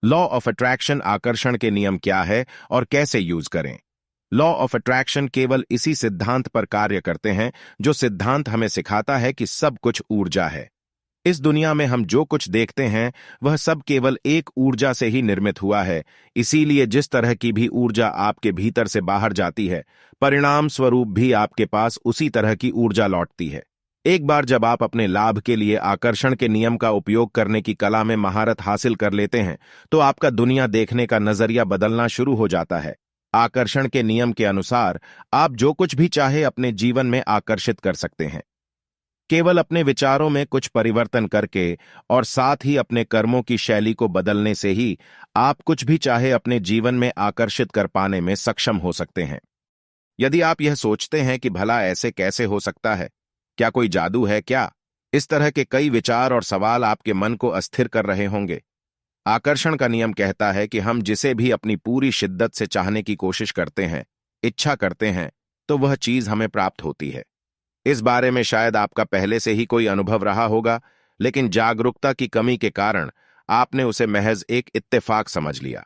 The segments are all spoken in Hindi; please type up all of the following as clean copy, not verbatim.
लॉ ऑफ अट्रैक्शन आकर्षण के नियम क्या है और कैसे यूज करें। लॉ ऑफ अट्रैक्शन केवल इसी सिद्धांत पर कार्य करते हैं जो सिद्धांत हमें सिखाता है कि सब कुछ ऊर्जा है। इस दुनिया में हम जो कुछ देखते हैं वह सब केवल एक ऊर्जा से ही निर्मित हुआ है। इसीलिए जिस तरह की भी ऊर्जा आपके भीतर से बाहर जाती है, परिणाम स्वरूप भी आपके पास उसी तरह की ऊर्जा लौटती है। एक बार जब आप अपने लाभ के लिए आकर्षण के नियम का उपयोग करने की कला में महारत हासिल कर लेते हैं, तो आपका दुनिया देखने का नजरिया बदलना शुरू हो जाता है। आकर्षण के नियम के अनुसार आप जो कुछ भी चाहे अपने जीवन में आकर्षित कर सकते हैं। केवल अपने विचारों में कुछ परिवर्तन करके और साथ ही अपने कर्मों की शैली को बदलने से ही आप कुछ भी चाहे अपने जीवन में आकर्षित कर पाने में सक्षम हो सकते हैं। यदि आप यह सोचते हैं कि भला ऐसे कैसे हो सकता है, क्या कोई जादू है क्या, इस तरह के कई विचार और सवाल आपके मन को अस्थिर कर रहे होंगे। आकर्षण का नियम कहता है कि हम जिसे भी अपनी पूरी शिद्दत से चाहने की कोशिश करते हैं, इच्छा करते हैं, तो वह चीज हमें प्राप्त होती है। इस बारे में शायद आपका पहले से ही कोई अनुभव रहा होगा, लेकिन जागरूकता की कमी के कारण आपने उसे महज एक इत्तेफाक समझ लिया।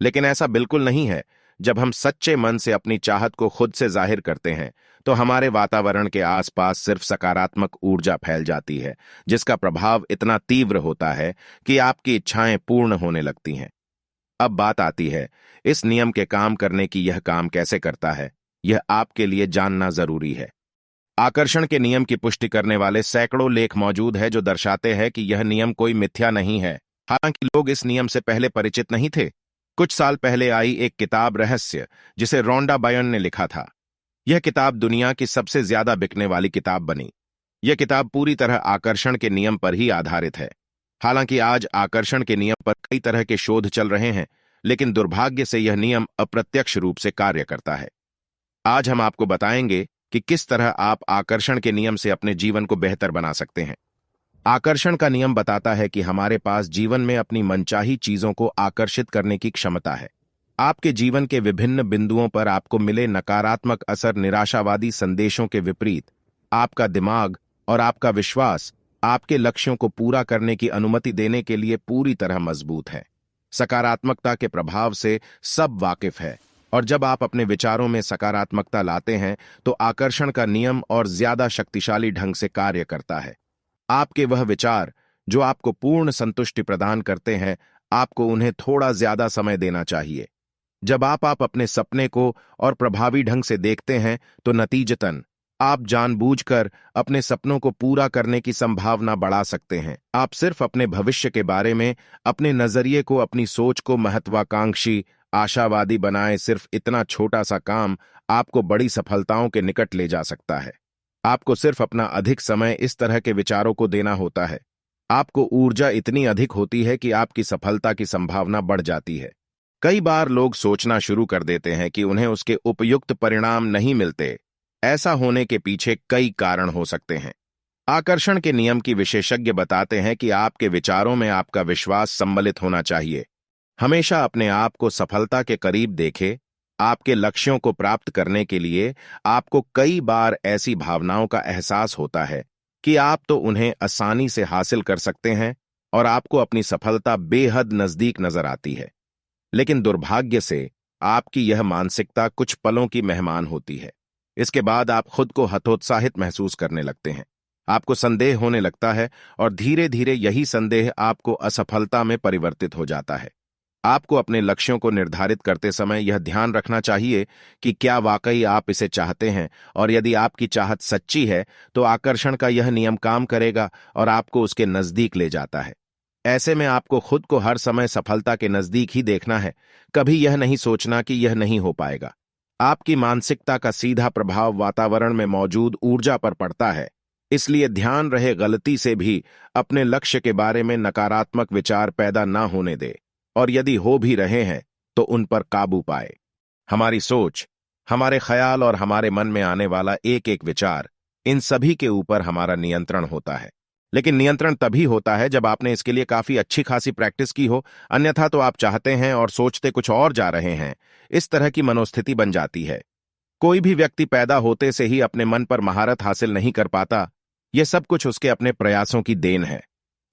लेकिन ऐसा बिल्कुल नहीं है। जब हम सच्चे मन से अपनी चाहत को खुद से जाहिर करते हैं, तो हमारे वातावरण के आसपास सिर्फ सकारात्मक ऊर्जा फैल जाती है, जिसका प्रभाव इतना तीव्र होता है कि आपकी इच्छाएं पूर्ण होने लगती हैं। अब बात आती है, इस नियम के काम करने की। यह काम कैसे करता है, यह आपके लिए जानना जरूरी है। आकर्षण के नियम की पुष्टि करने वाले सैकड़ों लेख मौजूद हैं जो दर्शाते हैं कि यह नियम कोई मिथ्या नहीं है। हालांकि लोग इस नियम से पहले परिचित नहीं थे। कुछ साल पहले आई एक किताब रहस्य, जिसे रोंडा बायर्न ने लिखा था। यह किताब दुनिया की सबसे ज्यादा बिकने वाली किताब बनी। यह किताब पूरी तरह आकर्षण के नियम पर ही आधारित है। हालांकि आज आकर्षण के नियम पर कई तरह के शोध चल रहे हैं, लेकिन दुर्भाग्य से यह नियम अप्रत्यक्ष रूप से कार्य करता है। आज हम आपको बताएंगे कि किस तरह आप आकर्षण के नियम से अपने जीवन को बेहतर बना सकते हैं। आकर्षण का नियम बताता है कि हमारे पास जीवन में अपनी मनचाही चीजों को आकर्षित करने की क्षमता है। आपके जीवन के विभिन्न बिंदुओं पर आपको मिले नकारात्मक असर निराशावादी संदेशों के विपरीत, आपका दिमाग और आपका विश्वास आपके लक्ष्यों को पूरा करने की अनुमति देने के लिए पूरी तरह मजबूत है। सकारात्मकता के प्रभाव से सब वाकिफ है, और जब आप अपने विचारों में सकारात्मकता लाते हैं, तो आकर्षण का नियम और ज्यादा शक्तिशाली ढंग से कार्य करता है। आपके वह विचार जो आपको पूर्ण संतुष्टि प्रदान करते हैं, आपको उन्हें थोड़ा ज्यादा समय देना चाहिए। जब आप अपने सपने को और प्रभावी ढंग से देखते हैं, तो नतीजतन आप जानबूझकर अपने सपनों को पूरा करने की संभावना बढ़ा सकते हैं। आप सिर्फ अपने भविष्य के बारे में अपने नजरिए को, अपनी सोच को महत्वाकांक्षी, आशावादी बनाए। सिर्फ इतना छोटा सा काम आपको बड़ी सफलताओं के निकट ले जा सकता है। आपको सिर्फ अपना अधिक समय इस तरह के विचारों को देना होता है। आपको ऊर्जा इतनी अधिक होती है कि आपकी सफलता की संभावना बढ़ जाती है। कई बार लोग सोचना शुरू कर देते हैं कि उन्हें उसके उपयुक्त परिणाम नहीं मिलते। ऐसा होने के पीछे कई कारण हो सकते हैं। आकर्षण के नियम की विशेषज्ञ बताते हैं कि आपके विचारों में आपका विश्वास सम्मिलित होना चाहिए। हमेशा अपने आप को सफलता के करीब देखें। आपके लक्ष्यों को प्राप्त करने के लिए आपको कई बार ऐसी भावनाओं का एहसास होता है कि आप तो उन्हें आसानी से हासिल कर सकते हैं और आपको अपनी सफलता बेहद नजदीक नजर आती है। लेकिन दुर्भाग्य से आपकी यह मानसिकता कुछ पलों की मेहमान होती है। इसके बाद आप खुद को हतोत्साहित महसूस करने लगते हैं। आपको संदेह होने लगता है और धीरे धीरे यही संदेह आपको असफलता में परिवर्तित हो जाता है। आपको अपने लक्ष्यों को निर्धारित करते समय यह ध्यान रखना चाहिए कि क्या वाकई आप इसे चाहते हैं, और यदि आपकी चाहत सच्ची है तो आकर्षण का यह नियम काम करेगा और आपको उसके नजदीक ले जाता है। ऐसे में आपको खुद को हर समय सफलता के नजदीक ही देखना है, कभी यह नहीं सोचना कि यह नहीं हो पाएगा। आपकी मानसिकता का सीधा प्रभाव वातावरण में मौजूद ऊर्जा पर पड़ता है। इसलिए ध्यान रहे, गलती से भी अपने लक्ष्य के बारे में नकारात्मक विचार पैदा ना होने दे, और यदि हो भी रहे हैं तो उन पर काबू पाए। हमारी सोच, हमारे ख्याल और हमारे मन में आने वाला एक एक विचार, इन सभी के ऊपर हमारा नियंत्रण होता है। लेकिन नियंत्रण तभी होता है जब आपने इसके लिए काफी अच्छी खासी प्रैक्टिस की हो, अन्यथा तो आप चाहते हैं और सोचते कुछ और जा रहे हैं। इस तरह की मनोस्थिति बन जाती है। कोई भी व्यक्ति पैदा होते से ही अपने मन पर महारत हासिल नहीं कर पाता। यह सब कुछ उसके अपने प्रयासों की देन है।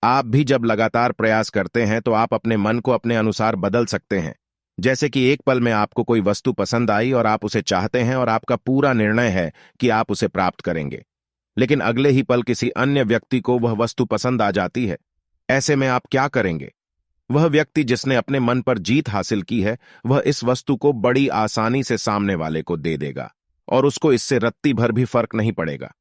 आप भी जब लगातार प्रयास करते हैं तो आप अपने मन को अपने अनुसार बदल सकते हैं। जैसे कि एक पल में आपको कोई वस्तु पसंद आई और आप उसे चाहते हैं और आपका पूरा निर्णय है कि आप उसे प्राप्त करेंगे, लेकिन अगले ही पल किसी अन्य व्यक्ति को वह वस्तु पसंद आ जाती है। ऐसे में आप क्या करेंगे? वह व्यक्ति जिसने अपने मन पर जीत हासिल की है, वह इस वस्तु को बड़ी आसानी से सामने वाले को दे देगा और उसको इससे रत्ती भर भी फर्क नहीं पड़ेगा।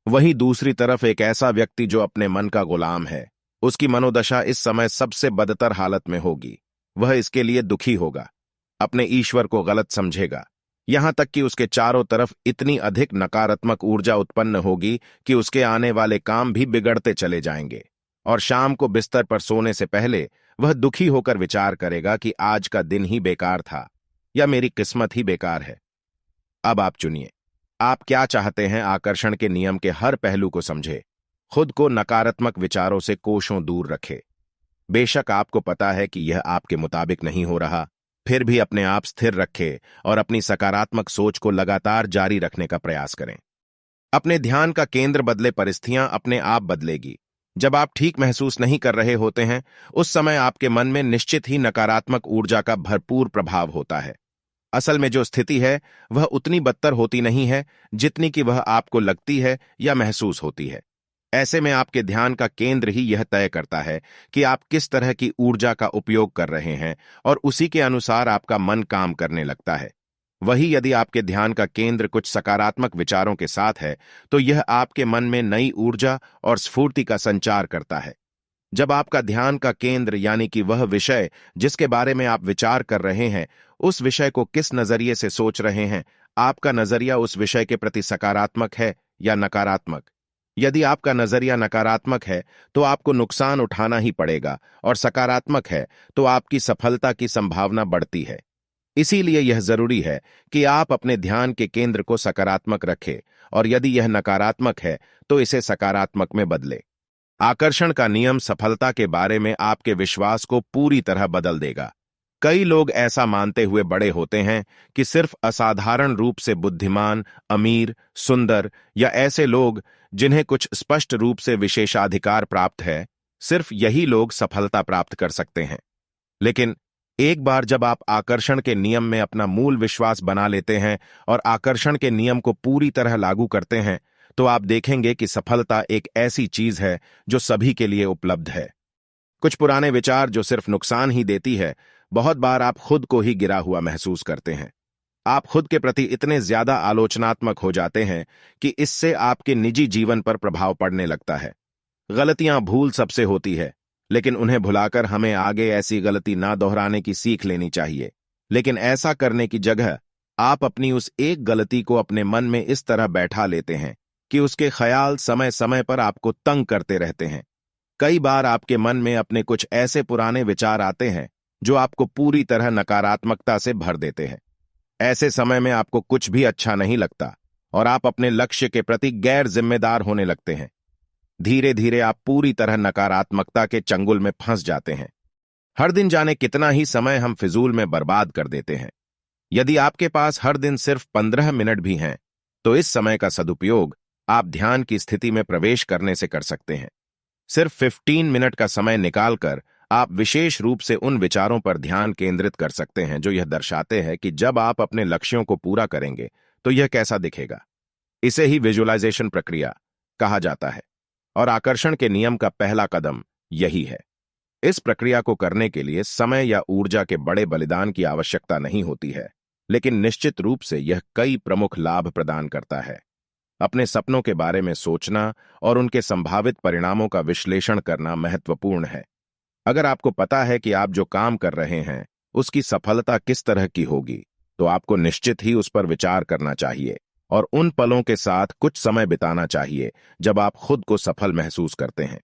वहीं दूसरी तरफ एक ऐसा व्यक्ति जो अपने मन का गुलाम है, उसकी मनोदशा इस समय सबसे बदतर हालत में होगी। वह इसके लिए दुखी होगा, अपने ईश्वर को गलत समझेगा, यहां तक कि उसके चारों तरफ इतनी अधिक नकारात्मक ऊर्जा उत्पन्न होगी कि उसके आने वाले काम भी बिगड़ते चले जाएंगे और शाम को बिस्तर पर सोने से पहले वह दुखी होकर विचार करेगा कि आज का दिन ही बेकार था या मेरी किस्मत ही बेकार है। अब आप चुनिए, आप क्या चाहते हैं? आकर्षण के नियम के हर पहलू को समझे, खुद को नकारात्मक विचारों से कोसों दूर रखे। बेशक आपको पता है कि यह आपके मुताबिक नहीं हो रहा, फिर भी अपने आप स्थिर रखें और अपनी सकारात्मक सोच को लगातार जारी रखने का प्रयास करें। अपने ध्यान का केंद्र बदले, परिस्थितियां अपने आप बदलेगी। जब आप ठीक महसूस नहीं कर रहे होते हैं, उस समय आपके मन में निश्चित ही नकारात्मक ऊर्जा का भरपूर प्रभाव होता है। असल में जो स्थिति है वह उतनी बदतर होती नहीं है जितनी कि वह आपको लगती है या महसूस होती है। ऐसे में आपके ध्यान का केंद्र ही यह तय करता है कि आप किस तरह की ऊर्जा का उपयोग कर रहे हैं और उसी के अनुसार आपका मन काम करने लगता है। वही यदि आपके ध्यान का केंद्र कुछ सकारात्मक विचारों के साथ है तो यह आपके मन में नई ऊर्जा और स्फूर्ति का संचार करता है। जब आपका ध्यान का केंद्र यानी कि वह विषय जिसके बारे में आप विचार कर रहे हैं, उस विषय को किस नजरिए से सोच रहे हैं, आपका नजरिया उस विषय के प्रति सकारात्मक है या नकारात्मक। यदि आपका नजरिया नकारात्मक है तो आपको नुकसान उठाना ही पड़ेगा और सकारात्मक है तो आपकी सफलता की संभावना बढ़ती है। इसीलिए यह जरूरी है कि आप अपने ध्यान के केंद्र को सकारात्मक रखें और यदि यह नकारात्मक है तो इसे सकारात्मक में बदले। आकर्षण का नियम सफलता के बारे में आपके विश्वास को पूरी तरह बदल देगा। कई लोग ऐसा मानते हुए बड़े होते हैं कि सिर्फ असाधारण रूप से बुद्धिमान, अमीर, सुंदर या ऐसे लोग जिन्हें कुछ स्पष्ट रूप से विशेषाधिकार प्राप्त है, सिर्फ यही लोग सफलता प्राप्त कर सकते हैं। लेकिन एक बार जब आप आकर्षण के नियम में अपना मूल विश्वास बना लेते हैं और आकर्षण के नियम को पूरी तरह लागू करते हैं, तो आप देखेंगे कि सफलता एक ऐसी चीज है जो सभी के लिए उपलब्ध है। कुछ पुराने विचार जो सिर्फ नुकसान ही देती है, बहुत बार आप खुद को ही गिरा हुआ महसूस करते हैं। आप खुद के प्रति इतने ज्यादा आलोचनात्मक हो जाते हैं कि इससे आपके निजी जीवन पर प्रभाव पड़ने लगता है। गलतियां भूल सबसे होती है, लेकिन उन्हें भुलाकर हमें आगे ऐसी गलती ना दोहराने की सीख लेनी चाहिए। लेकिन ऐसा करने की जगह आप अपनी उस एक गलती को अपने मन में इस तरह बैठा लेते हैं कि उसके ख्याल समय समय पर आपको तंग करते रहते हैं। कई बार आपके मन में अपने कुछ ऐसे पुराने विचार आते हैं जो आपको पूरी तरह नकारात्मकता से भर देते हैं। ऐसे समय में आपको कुछ भी अच्छा नहीं लगता और आप अपने लक्ष्य के प्रति गैर जिम्मेदार होने लगते हैं। धीरे धीरे आप पूरी तरह नकारात्मकता के चंगुल में फंस जाते हैं। हर दिन जाने कितना ही समय हम फिजूल में बर्बाद कर देते हैं। यदि आपके पास हर दिन सिर्फ 15 मिनट भी हैं, तो इस समय का सदुपयोग आप ध्यान की स्थिति में प्रवेश करने से कर सकते हैं। सिर्फ 15 मिनट का समय निकालकर आप विशेष रूप से उन विचारों पर ध्यान केंद्रित कर सकते हैं जो यह दर्शाते हैं कि जब आप अपने लक्ष्यों को पूरा करेंगे तो यह कैसा दिखेगा। इसे ही विजुअलाइजेशन प्रक्रिया कहा जाता है और आकर्षण के नियम का पहला कदम यही है। इस प्रक्रिया को करने के लिए समय या ऊर्जा के बड़े बलिदान की आवश्यकता नहीं होती है, लेकिन निश्चित रूप से यह कई प्रमुख लाभ प्रदान करता है। अपने सपनों के बारे में सोचना और उनके संभावित परिणामों का विश्लेषण करना महत्वपूर्ण है। अगर आपको पता है कि आप जो काम कर रहे हैं उसकी सफलता किस तरह की होगी, तो आपको निश्चित ही उस पर विचार करना चाहिए और उन पलों के साथ कुछ समय बिताना चाहिए जब आप खुद को सफल महसूस करते हैं।